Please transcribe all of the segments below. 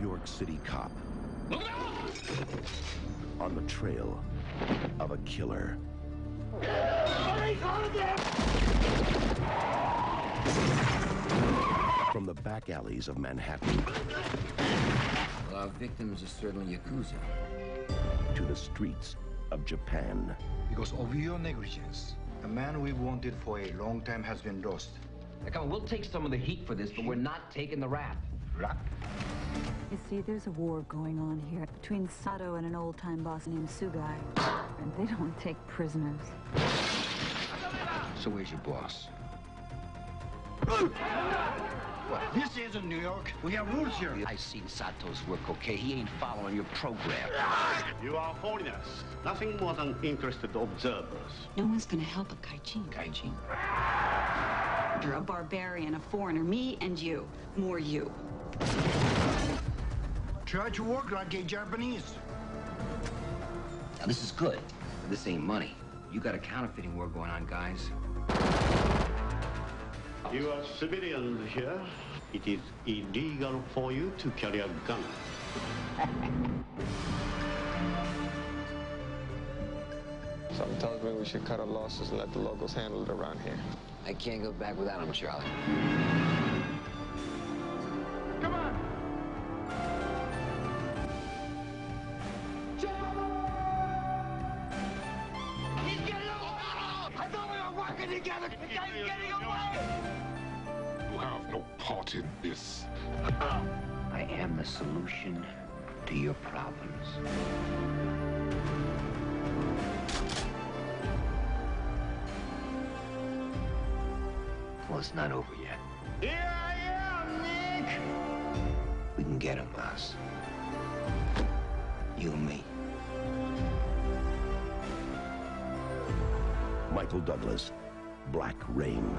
New York City cop on the trail of a killer. From the back alleys of Manhattan Well, our victims are certainly Yakuza. to the streets of Japan. Because of your negligence, the man we wanted for a long time has been lost. Now, come on, we'll take some of the heat for this, but we're not taking the rap. Rap? You see, there's a war going on here between Sato and an old-time boss named Sugai. And they don't take prisoners. So where's your boss? What? This isn't New York. We have rules here. I seen Sato's work, okay? He ain't following your program. You are foreigners, nothing more than interested observers. No one's gonna help a Kaijin. Kaijin? You're a barbarian, a foreigner. Me and you. More you. Try to work like a Japanese. Now, this is good, but this ain't money. You got a counterfeiting war going on, guys. You are civilians here. It is illegal for you to carry a gun. Something tells me we should cut our losses and let the locals handle it around here. I can't go back without him, Charlie. Come on! He's getting away! I thought we were working together! The guy's getting away! You have no part in this. I am the solution to your problems. Well, it's not over yet. Here I am, Nick! We can get him, boss. You and me. Michael Douglas, Black Rain.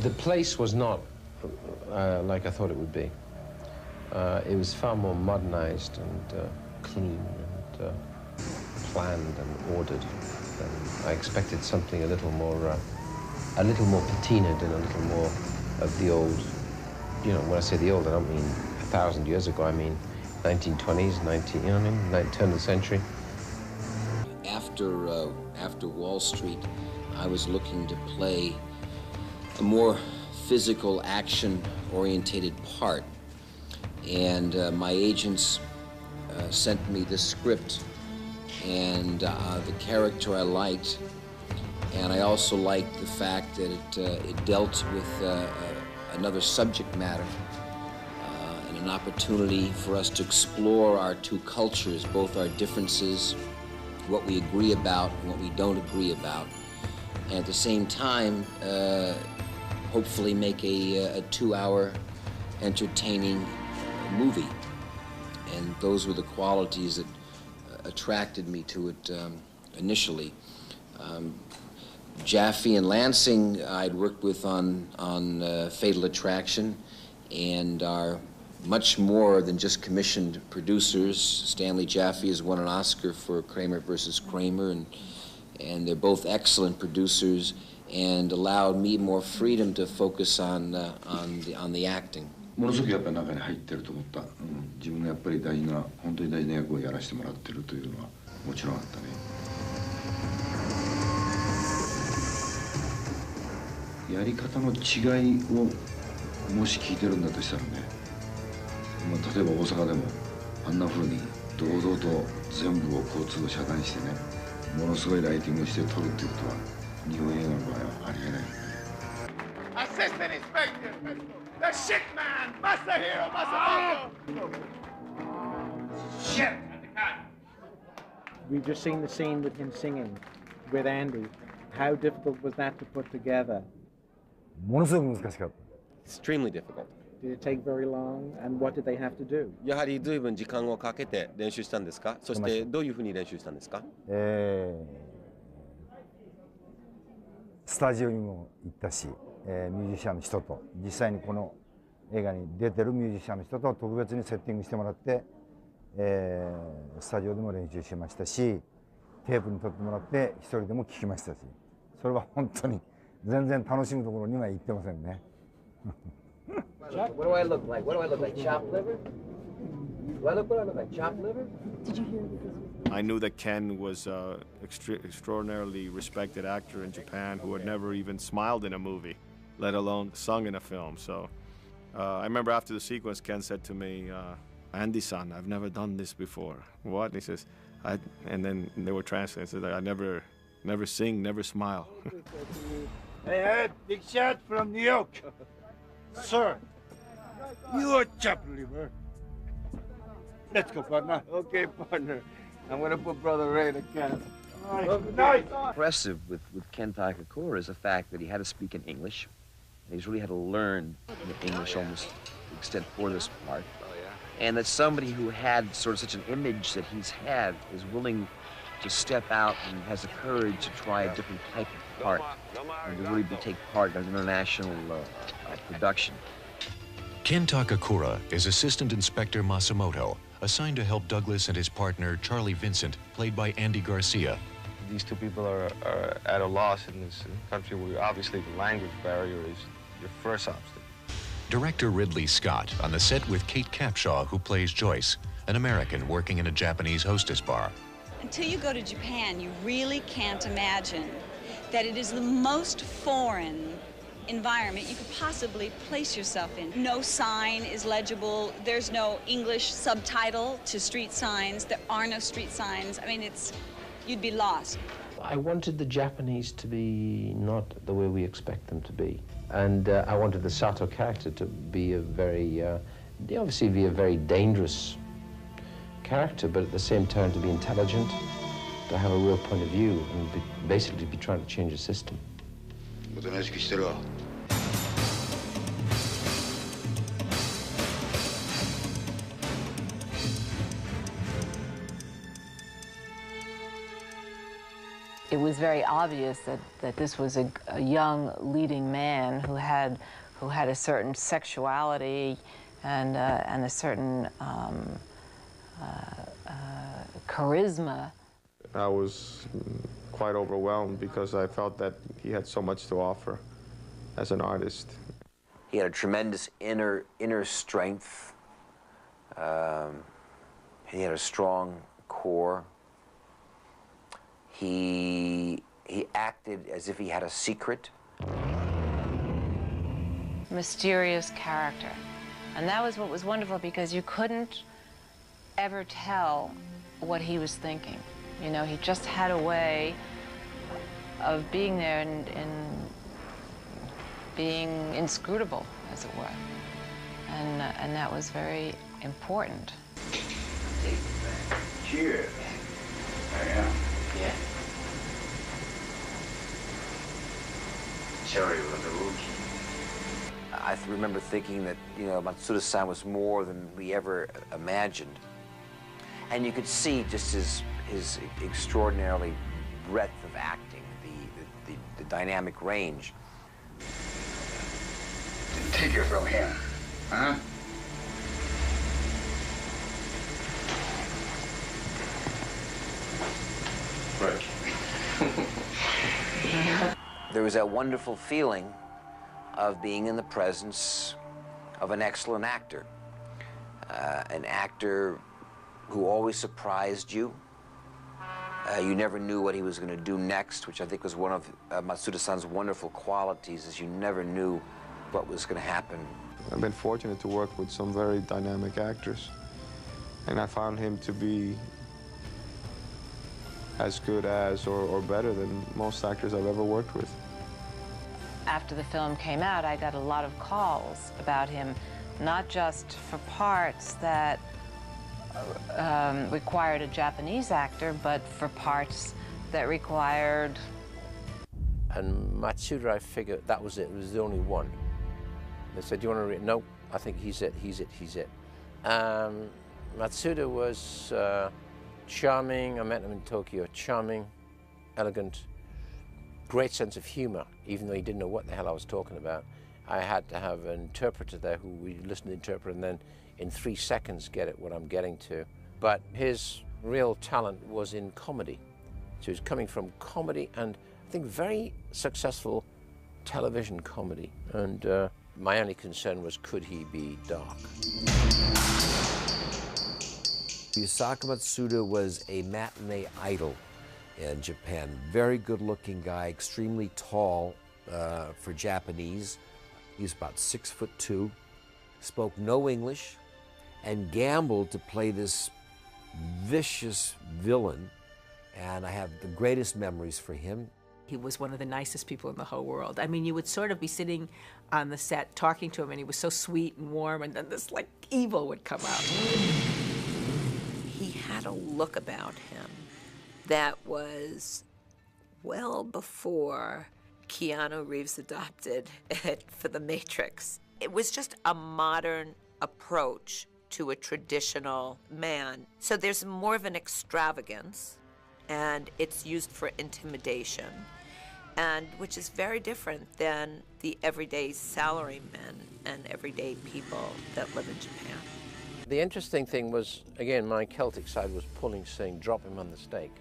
The place was not like I thought it would be. It was far more modernized and clean and planned and ordered. And I expected something a little more patinaed and a little more of the old. You know, when I say the old, I don't mean 1,000 years ago. I mean 1920s, you know what I mean? Turn of the century. After Wall Street, I was looking to play a more physical, action-orientated part. And my agents sent me this script and the character I liked. And I also liked the fact that it dealt with another subject matter and an opportunity for us to explore our two cultures, both our differences, what we agree about and what we don't agree about. And at the same time, hopefully make a 2-hour entertaining movie. And those were the qualities that attracted me to it initially. Jaffe and Lansing I'd worked with on Fatal Attraction and are much more than just commissioned producers. Stanley Jaffe has won an Oscar for Kramer versus Kramer, and they're both excellent producers and allowed me more freedom to focus on the acting. ものすごくやっぱり中に入ってると思った。自分がやっぱり大事な、本当に大事な役をやらせてもらってるというのはもちろんあったね。やり方の違いをもし聞いてるんだとしたらね、例えば大阪でもあんな風に堂々と全部を交通を遮断してね、ものすごいライティングをして撮るっていうことは日本映画の場合はありえない。Assistant Inspector, the shit man, Masahiro Masamoto. Shit. We've just seen the scene with him singing with Andy. How difficult was that to put together? ものすごく難しかった。Extremely difficult. Did it take very long? And what did they have to do? やはり随分時間をかけて練習したんですか？そしてどういうふうに練習したんですか？スタジオにも行ったし、ミュージシャンの人と実際にこの映画に出てるミュージシャンの人と特別にセッティングしてもらって、スタジオでも練習しましたし、テープに撮ってもらって一人でも聴きましたし、それは本当に全然楽しむところには行ってませんね。What do I look like? What do I look like? Chopped liver? Do I look like chopped liver? Did you hear this? I knew that Ken was an extraordinarily respected actor in Japan who had never even smiled in a movie, let alone sung in a film. So I remember after the sequence, Ken said to me, Andy-san, I've never done this before. What? And he says, and then they were translating. Said, I never sing, never smile. Hey, Ed, big shot from New York. Sir, you are chopped liver. Let's go, partner. Okay, partner. I'm gonna put Brother Ray in the cast. Nice. Impressive with Ken Takakura is the fact that he had to speak in English. He's really had to learn English almost to the extent for this part. And that somebody who had sort of such an image that he's had is willing to step out and has the courage to try a different type of part and to really take part in an international production. Ken Takakura is Assistant Inspector Masamoto, assigned to help Douglas and his partner, Charlie Vincent, played by Andy Garcia. These two people are at a loss in this country where obviously the language barrier is your first obstacle. Director Ridley Scott on the set with Kate Capshaw, who plays Joyce, an American working in a Japanese hostess bar. Until you go to Japan, you really can't imagine that it is the most foreign environment you could possibly place yourself in. No sign is legible. There's no English subtitle to street signs. There are no street signs. I mean, you'd be lost. I wanted the Japanese to be not the way we expect them to be. And I wanted the Sato character to be obviously be a very dangerous character, but at the same time to be intelligent, to have a real point of view, and basically be trying to change the system. it was very obvious that this was a young leading man who had a certain sexuality and a certain charisma. I was quite overwhelmed because I felt that he had so much to offer as an artist. He had a tremendous inner strength. He had a strong core. He acted as if he had a secret. Mysterious character. And that was what was wonderful, because you couldn't ever tell what he was thinking. You know, he just had a way of being there and being inscrutable, as it were. And that was very important. Cheers. I am. Yeah. Cherry was a rookie. I remember thinking that, you know, Matsuda-san was more than we ever imagined. And you could see just his extraordinarily breadth of acting, the dynamic range. Take it from him, huh? Right. There was that wonderful feeling of being in the presence of an excellent actor. An actor who always surprised you. You never knew what he was going to do next, which I think was one of Matsuda-san's wonderful qualities, is you never knew what was going to happen. I've been fortunate to work with some very dynamic actors, and I found him to be as good as or better than most actors I've ever worked with. After the film came out, I got a lot of calls about him, not just for parts that required a Japanese actor, but for parts that required... And Matsuda, I figured that was it. It was the only one. They said, do you want to read? No, I think he's it. Matsuda was charming. I met him in Tokyo. Charming, elegant, great sense of humor, even though he didn't know what the hell I was talking about. I had to have an interpreter there who we listened to the interpreter and then in 3 seconds get it what I'm getting to. But his real talent was in comedy. So he was coming from comedy and I think very successful television comedy. And my only concern was, could he be dark? Yusaku Matsuda was a matinee idol in Japan. Very good-looking guy, extremely tall for Japanese. He's about 6'2", spoke no English, and gambled to play this vicious villain. And I have the greatest memories for him. He was one of the nicest people in the whole world. I mean, you would sort of be sitting on the set talking to him, and he was so sweet and warm, and then this, like, evil would come out. He had a look about him that was well before Keanu Reeves adopted it for The Matrix. It was just a modern approach to a traditional man. So there's more of an extravagance, and it's used for intimidation, and which is very different than the everyday salarymen and everyday people that live in Japan. The interesting thing was, again, my Celtic side was pulling, saying, drop him on the stake.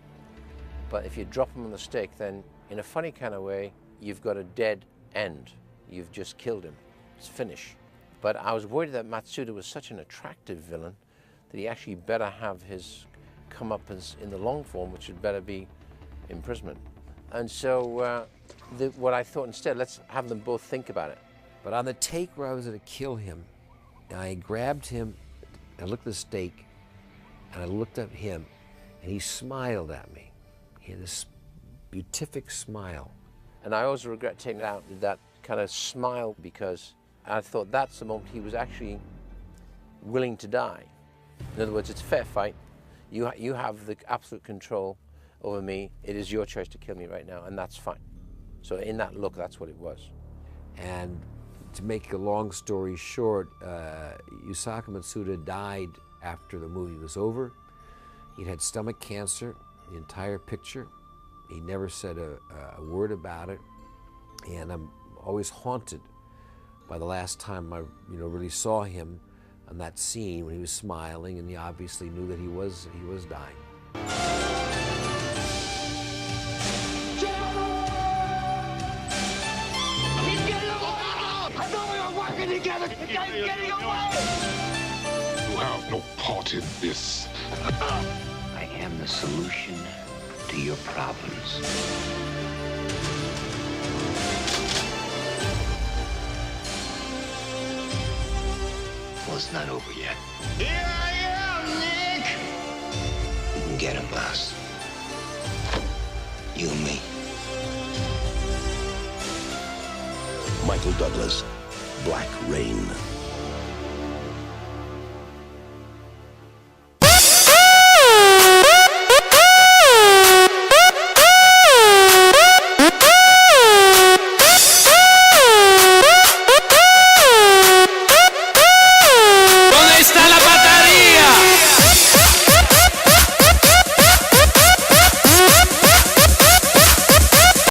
But if you drop him on the stake, then in a funny kind of way, you've got a dead end. You've just killed him. It's finished. But I was worried that Matsuda was such an attractive villain that he actually better have his comeuppance in the long form, which would better be imprisonment. And so what I thought instead, let's have them both think about it. But on the take where I was going to kill him, I grabbed him, I looked at the stake, and I looked at him, and he smiled at me. He had this beatific smile. And I always regret taking out that kind of smile, because I thought that's the moment he was actually willing to die. In other words, it's a fair fight. You have the absolute control over me. It is your choice to kill me right now, and that's fine. So in that look, that's what it was. And to make a long story short, Yusaku Matsuda died after the movie was over. He'd had stomach cancer, the entire picture. He never said a word about it, and I'm always haunted by the last time I really saw him on that scene when he was smiling, and he obviously knew that he was dying. I thought we were working together. The guy's getting away. You have no part in this. I am the solution to your problems. Well, it's not over yet. Here I am, Nick! You can get him, boss. You and me. Michael Douglas, Black Rain.